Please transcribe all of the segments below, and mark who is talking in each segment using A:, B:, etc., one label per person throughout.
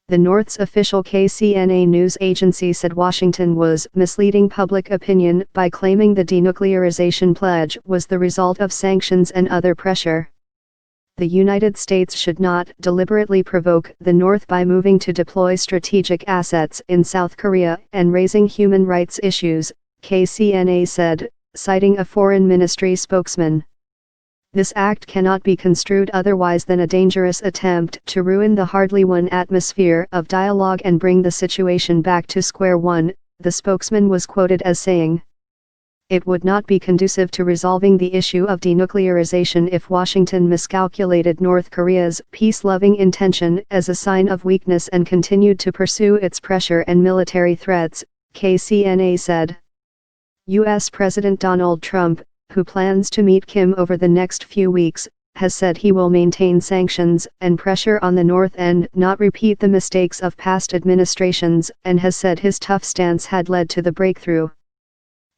A: The North's official KCNA news agency said Washington was misleading public opinion by claiming the denuclearization pledge was the result of sanctions and other pressure. The United States should not deliberately provoke the North by moving to deploy strategic assets in South Korea and raising human rights issues, KCNA said, citing a foreign ministry spokesman. This act cannot be construed otherwise than a dangerous attempt to ruin the hardly won atmosphere of dialogue and bring the situation back to square one, the spokesman was quoted as saying. It would not be conducive to resolving the issue of denuclearization if Washington miscalculated North Korea's peace-loving intention as a sign of weakness and continued to pursue its pressure and military threats, KCNA said. U.S. President Donald Trump, who plans to meet Kim over the next few weeks, has said he will maintain sanctions and pressure on the North and not repeat the mistakes of past administrations, and has said his tough stance had led to the breakthrough.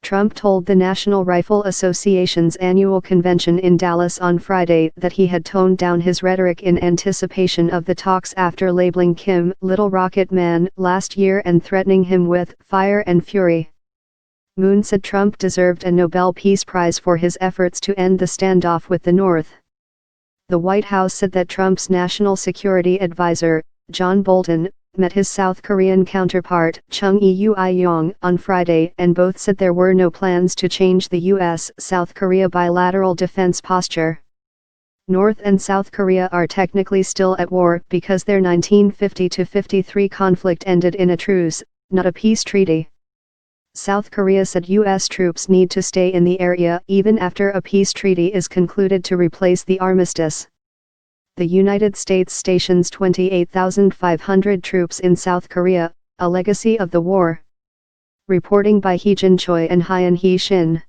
A: Trump told the National Rifle Association's annual convention in Dallas on Friday that he had toned down his rhetoric in anticipation of the talks after labeling Kim "Little Rocket Man" last year and threatening him with fire and fury. Moon said Trump deserved a Nobel Peace Prize for his efforts to end the standoff with the North. The White House said that Trump's national security advisor, John Bolton, met his South Korean counterpart, Chung Eui-yong, on Friday, and both said there were no plans to change the U.S.-South Korea bilateral defense posture. North and South Korea are technically still at war because their 1950-53 conflict ended in a truce, not a peace treaty. South Korea said U.S. troops need to stay in the area even after a peace treaty is concluded to replace the armistice. The United States stations 28,500 troops in South Korea, a legacy of the war. Reporting by Hee-jin Choi and Hyun Hee Shin.